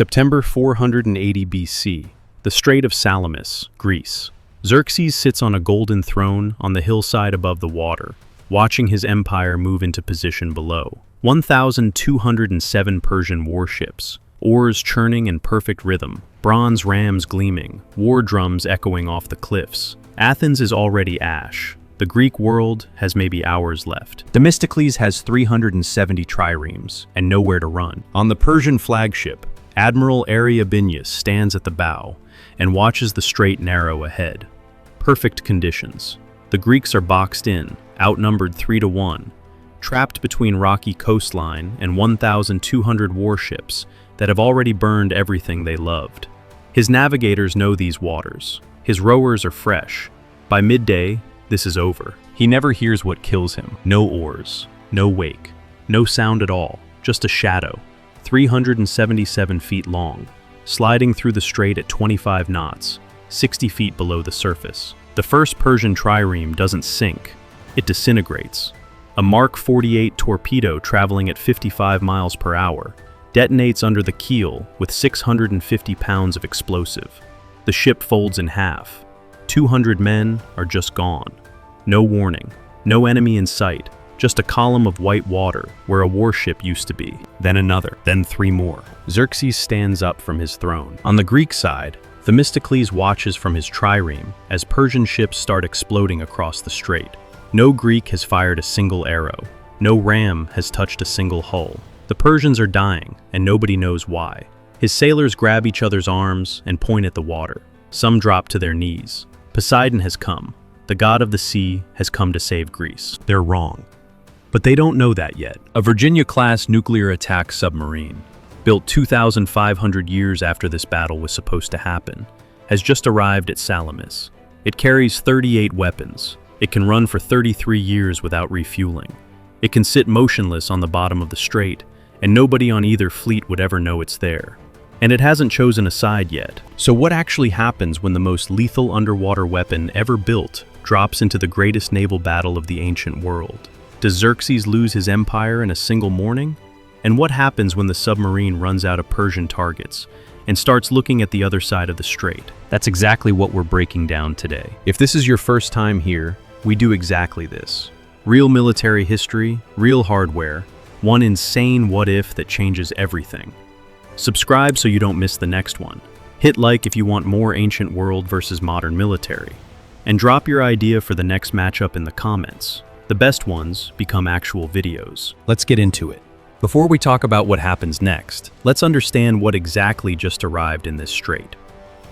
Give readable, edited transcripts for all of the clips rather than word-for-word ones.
September 480 BC, the Strait of Salamis, Greece. Xerxes sits on a golden throne on the hillside above the water, watching his empire move into position below. 1,207 Persian warships, oars churning in perfect rhythm, bronze rams gleaming, war drums echoing off the cliffs. Athens is already ash. The Greek world has maybe hours left. Themistocles has 370 triremes and nowhere to run. On the Persian flagship, Admiral Arrhidaeus stands at the bow and watches the strait narrow ahead. Perfect conditions. The Greeks are boxed in, outnumbered 3-1, trapped between rocky coastline and 1,200 warships that have already burned everything they loved. His navigators know these waters. His rowers are fresh. By midday, this is over. He never hears what kills him. No oars, no wake, no sound at all, just a shadow, 377 feet long, sliding through the strait at 25 knots, 60 feet below the surface. The first Persian trireme doesn't sink, it disintegrates. A Mark 48 torpedo traveling at 55 miles per hour detonates under the keel with 650 pounds of explosive. The ship folds in half. 200 men are just gone. No warning, no enemy in sight, just a column of white water where a warship used to be. Then another, then 3 more. Xerxes stands up from his throne. On the Greek side, Themistocles watches from his trireme as Persian ships start exploding across the strait. No Greek has fired a single arrow. No ram has touched a single hull. The Persians are dying, and nobody knows why. His sailors grab each other's arms and point at the water. Some drop to their knees. Poseidon has come. The god of the sea has come to save Greece. They're wrong. But they don't know that yet. A Virginia-class nuclear attack submarine, built 2,500 years after this battle was supposed to happen, has just arrived at Salamis. It carries 38 weapons. It can run for 33 years without refueling. It can sit motionless on the bottom of the strait, and nobody on either fleet would ever know it's there. And it hasn't chosen a side yet. So what actually happens when the most lethal underwater weapon ever built drops into the greatest naval battle of the ancient world? Does Xerxes lose his empire in a single morning? And what happens when the submarine runs out of Persian targets and starts looking at the other side of the strait? That's exactly what we're breaking down today. If this is your first time here, we do exactly this. Real military history, real hardware, one insane what-if that changes everything. Subscribe so you don't miss the next one. Hit like if you want more ancient world versus modern military. And drop your idea for the next matchup in the comments. The best ones become actual videos. Let's get into it. Before we talk about what happens next, let's understand what exactly just arrived in this strait.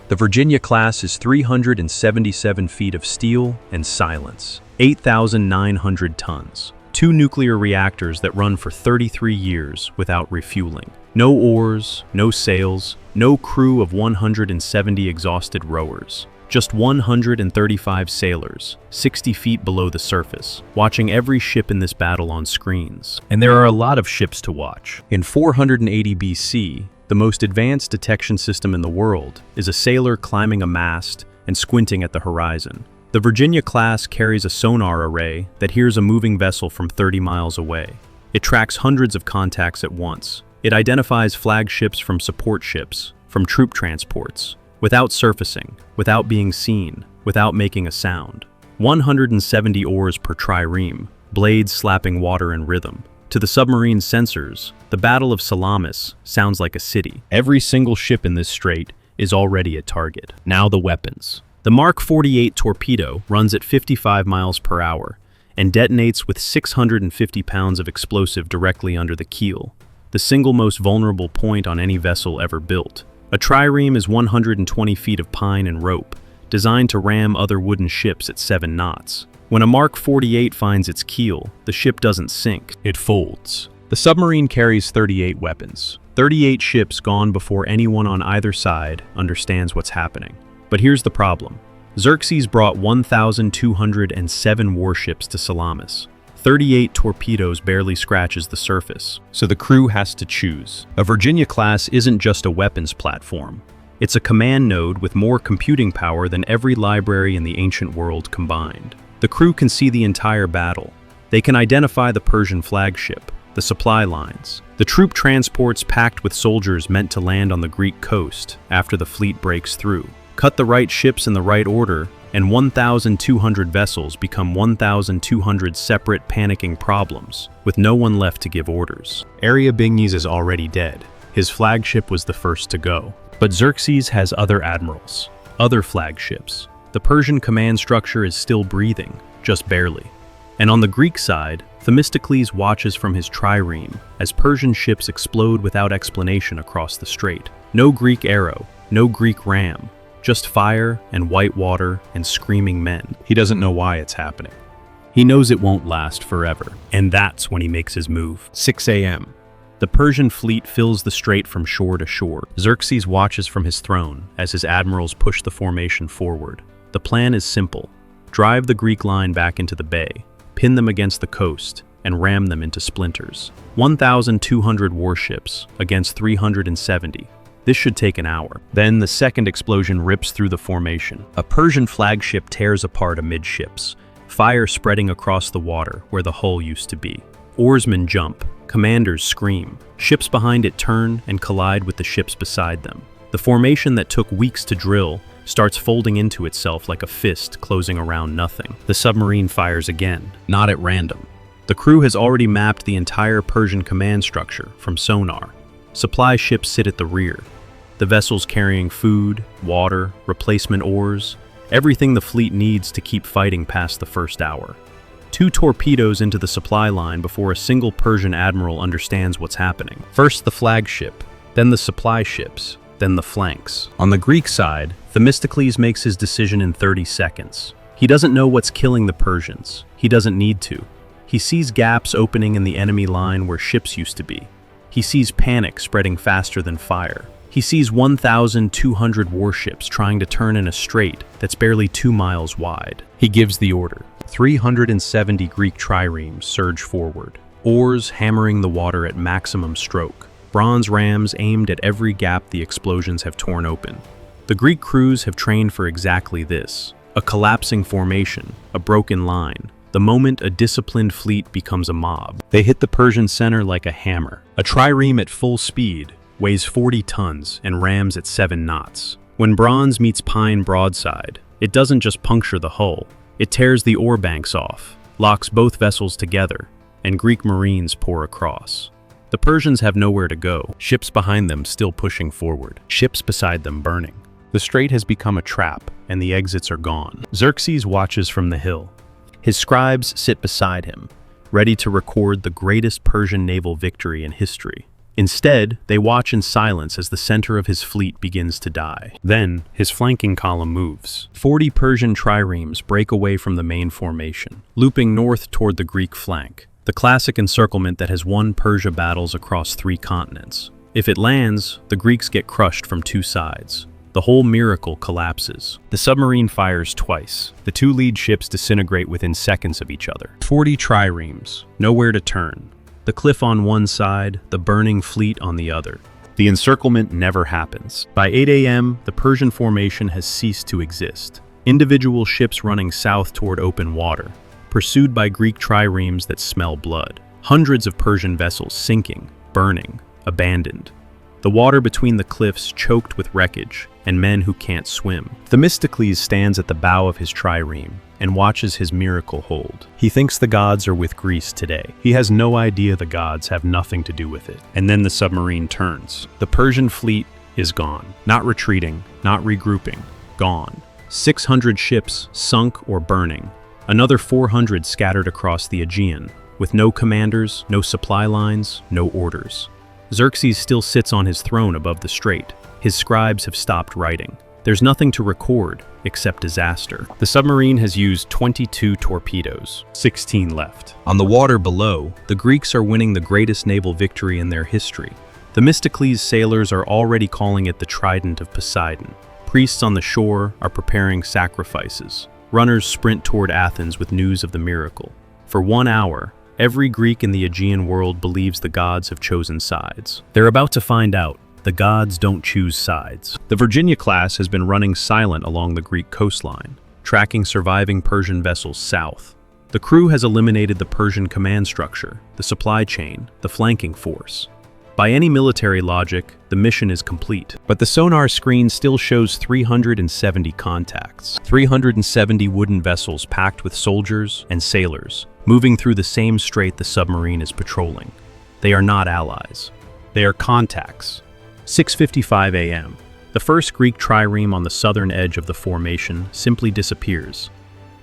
The Virginia class is 377 feet of steel and silence, 8,900 tons. 2 nuclear reactors that run for 33 years without refueling. No oars, no sails, no crew of 170 exhausted rowers. Just 135 sailors, 60 feet below the surface, watching every ship in this battle on screens. And there are a lot of ships to watch. In 480 BC, the most advanced detection system in the world is a sailor climbing a mast and squinting at the horizon. The Virginia class carries a sonar array that hears a moving vessel from 30 miles away. It tracks hundreds of contacts at once. It identifies flagships from support ships, from troop transports, without surfacing, without being seen, without making a sound. 170 oars per trireme, blades slapping water in rhythm. To the submarine sensors, the Battle of Salamis sounds like a city. Every single ship in this strait is already a target. Now the weapons. The Mark 48 torpedo runs at 55 miles per hour and detonates with 650 pounds of explosive directly under the keel, the single most vulnerable point on any vessel ever built. A trireme is 120 feet of pine and rope, designed to ram other wooden ships at 7 knots. When a Mark 48 finds its keel, the ship doesn't sink, it folds. The submarine carries 38 weapons, 38 ships gone before anyone on either side understands what's happening. But here's the problem. Xerxes brought 1,207 warships to Salamis. 38 torpedoes barely scratches the surface, so the crew has to choose. A Virginia class isn't just a weapons platform. It's a command node with more computing power than every library in the ancient world combined. The crew can see the entire battle. They can identify the Persian flagship, the supply lines. The troop transports packed with soldiers meant to land on the Greek coast after the fleet breaks through. Cut the right ships in the right order, and 1,200 vessels become 1,200 separate panicking problems, with no one left to give orders. Ariabignes is already dead. His flagship was the first to go. But Xerxes has other admirals, other flagships. The Persian command structure is still breathing, just barely. And on the Greek side, Themistocles watches from his trireme as Persian ships explode without explanation across the strait. No Greek arrow, no Greek ram, just fire and white water and screaming men. He doesn't know why it's happening. He knows it won't last forever, and that's when he makes his move. 6 a.m. The Persian fleet fills the strait from shore to shore. Xerxes watches from his throne as his admirals push the formation forward. The plan is simple. Drive the Greek line back into the bay, pin them against the coast, and ram them into splinters. 1,200 warships against 370. This should take an hour. Then the second explosion rips through the formation. A Persian flagship tears apart amidships, fire spreading across the water where the hull used to be. Oarsmen jump, commanders scream. Ships behind it turn and collide with the ships beside them. The formation that took weeks to drill starts folding into itself like a fist closing around nothing. The submarine fires again, not at random. The crew has already mapped the entire Persian command structure from sonar. Supply ships sit at the rear. The vessels carrying food, water, replacement oars, everything the fleet needs to keep fighting past the first hour. 2 torpedoes into the supply line before a single Persian admiral understands what's happening. First the flagship, then the supply ships, then the flanks. On the Greek side, Themistocles makes his decision in 30 seconds. He doesn't know what's killing the Persians. He doesn't need to. He sees gaps opening in the enemy line where ships used to be. He sees panic spreading faster than fire. He sees 1,200 warships trying to turn in a strait that's barely 2 miles wide. He gives the order. 370 Greek triremes surge forward, oars hammering the water at maximum stroke, bronze rams aimed at every gap the explosions have torn open. The Greek crews have trained for exactly this: a collapsing formation, a broken line, the moment a disciplined fleet becomes a mob. They hit the Persian center like a hammer. A trireme at full speed weighs 40 tons and rams at 7 knots. When bronze meets pine broadside, it doesn't just puncture the hull, it tears the oar banks off, locks both vessels together, and Greek marines pour across. The Persians have nowhere to go, ships behind them still pushing forward, ships beside them burning. The strait has become a trap, and the exits are gone. Xerxes watches from the hill. His scribes sit beside him, ready to record the greatest Persian naval victory in history. Instead, they watch in silence as the center of his fleet begins to die. Then, his flanking column moves. 40 Persian triremes break away from the main formation, looping north toward the Greek flank, the classic encirclement that has won Persia battles across 3 continents. If it lands, the Greeks get crushed from 2 sides. The whole miracle collapses. The submarine fires twice. The 2 lead ships disintegrate within seconds of each other. 40 triremes, nowhere to turn. The cliff on one side, the burning fleet on the other. The encirclement never happens. By 8 a.m., the Persian formation has ceased to exist. Individual ships running south toward open water, pursued by Greek triremes that smell blood. Hundreds of Persian vessels sinking, burning, abandoned. The water between the cliffs choked with wreckage and men who can't swim. Themistocles stands at the bow of his trireme and watches his miracle hold. He thinks the gods are with Greece today. He has no idea the gods have nothing to do with it. And then the submarine turns. The Persian fleet is gone. Not retreating, not regrouping. Gone. 600 ships sunk or burning. Another 400 scattered across the Aegean, with no commanders, no supply lines, no orders. Xerxes still sits on his throne above the strait. His scribes have stopped writing. There's nothing to record except disaster. The submarine has used 22 torpedoes, 16 left. On the water below, the Greeks are winning the greatest naval victory in their history. Themistocles' sailors are already calling it the Trident of Poseidon. Priests on the shore are preparing sacrifices. Runners sprint toward Athens with news of the miracle. For 1 hour, every Greek in the Aegean world believes the gods have chosen sides. They're about to find out. The gods don't choose sides. The Virginia class has been running silent along the Greek coastline, tracking surviving Persian vessels south. The crew has eliminated the Persian command structure, the supply chain, the flanking force. By any military logic, the mission is complete. But the sonar screen still shows 370 contacts, 370 wooden vessels packed with soldiers and sailors, moving through the same strait the submarine is patrolling. They are not allies. They are contacts. 6:55 a.m. The first Greek trireme on the southern edge of the formation simply disappears.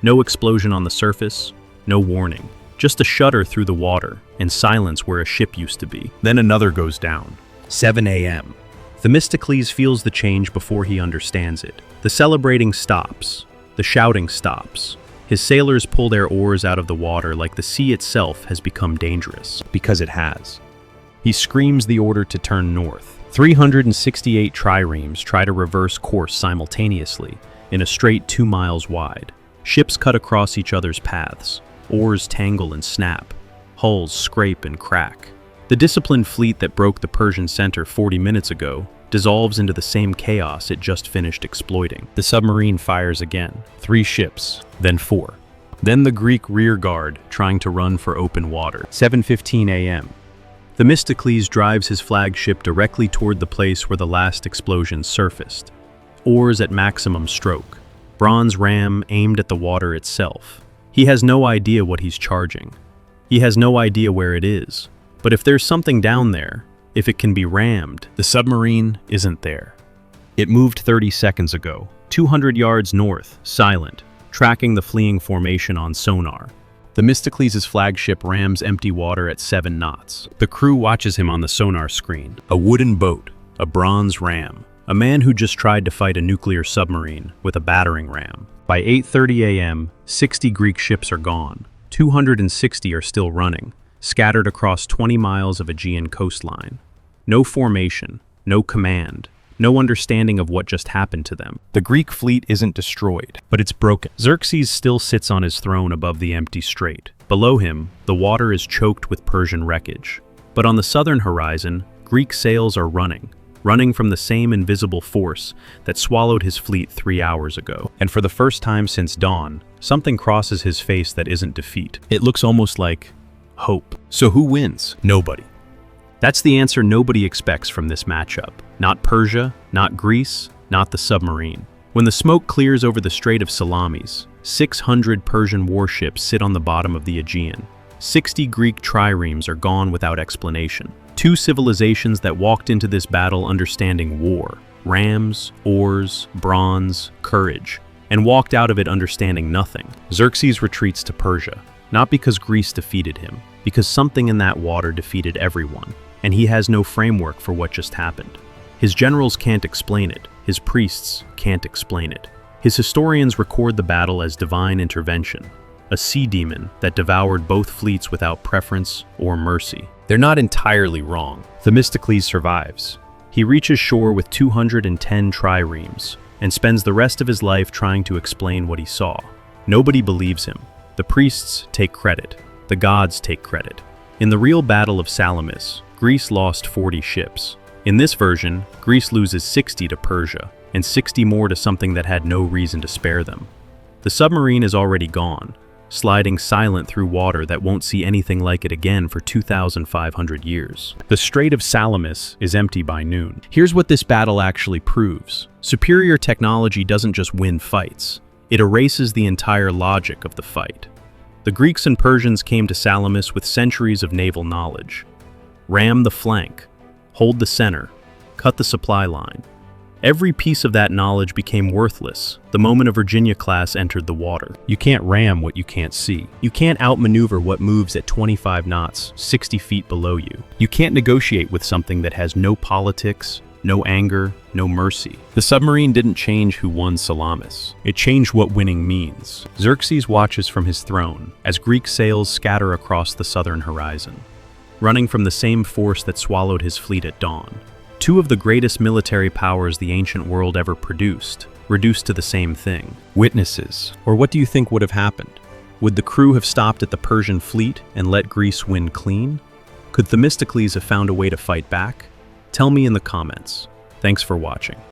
No explosion on the surface, no warning. Just a shudder through the water and silence where a ship used to be. Then another goes down. 7 a.m. Themistocles feels the change before he understands it. The celebrating stops. The shouting stops. His sailors pull their oars out of the water like the sea itself has become dangerous. Because it has. He screams the order to turn north. 368 triremes try to reverse course simultaneously in a strait 2 miles wide. Ships cut across each other's paths. Oars tangle and snap. Hulls scrape and crack. The disciplined fleet that broke the Persian center 40 minutes ago dissolves into the same chaos it just finished exploiting. The submarine fires again. 3 ships, then 4. Then the Greek rear guard trying to run for open water. 7:15 a.m. Themistocles drives his flagship directly toward the place where the last explosion surfaced. Oars at maximum stroke. Bronze ram aimed at the water itself. He has no idea what he's charging. He has no idea where it is. But if there's something down there, if it can be rammed, the submarine isn't there. It moved 30 seconds ago, 200 yards north, silent, tracking the fleeing formation on sonar. Themistocles' flagship rams empty water at 7 knots. The crew watches him on the sonar screen. A wooden boat, a bronze ram, a man who just tried to fight a nuclear submarine with a battering ram. By 8:30 a.m., 60 Greek ships are gone. 260 are still running, scattered across 20 miles of Aegean coastline. No formation, no command, no understanding of what just happened to them. The Greek fleet isn't destroyed, but it's broken. Xerxes still sits on his throne above the empty strait. Below him, the water is choked with Persian wreckage. But on the southern horizon, Greek sails are running from the same invisible force that swallowed his fleet 3 hours ago. And for the first time since dawn, something crosses his face that isn't defeat. It looks almost like hope. So who wins? Nobody. That's the answer nobody expects from this matchup. Not Persia, not Greece, not the submarine. When the smoke clears over the Strait of Salamis, 600 Persian warships sit on the bottom of the Aegean. 60 Greek triremes are gone without explanation. 2 civilizations that walked into this battle understanding war, rams, oars, bronze, courage, and walked out of it understanding nothing. Xerxes retreats to Persia, not because Greece defeated him, because something in that water defeated everyone, and he has no framework for what just happened. His generals can't explain it, his priests can't explain it. His historians record the battle as divine intervention, a sea demon that devoured both fleets without preference or mercy. They're not entirely wrong. Themistocles survives. He reaches shore with 210 triremes and spends the rest of his life trying to explain what he saw. Nobody believes him. The priests take credit. The gods take credit. In the real Battle of Salamis, Greece lost 40 ships. In this version, Greece loses 60 to Persia and 60 more to something that had no reason to spare them. The submarine is already gone, sliding silent through water that won't see anything like it again for 2,500 years. The Strait of Salamis is empty by noon. Here's what this battle actually proves. Superior technology doesn't just win fights. It erases the entire logic of the fight. The Greeks and Persians came to Salamis with centuries of naval knowledge. Ram the flank, hold the center, cut the supply line. Every piece of that knowledge became worthless the moment a Virginia-class entered the water. You can't ram what you can't see. You can't outmaneuver what moves at 25 knots, 60 feet below you. You can't negotiate with something that has no politics, no anger, no mercy. The submarine didn't change who won Salamis. It changed what winning means. Xerxes watches from his throne as Greek sails scatter across the southern horizon, running from the same force that swallowed his fleet at dawn. 2 of the greatest military powers the ancient world ever produced, reduced to the same thing. Witnesses. Or what do you think would have happened? Would the crew have stopped at the Persian fleet and let Greece win clean? Could Themistocles have found a way to fight back? Tell me in the comments. Thanks for watching.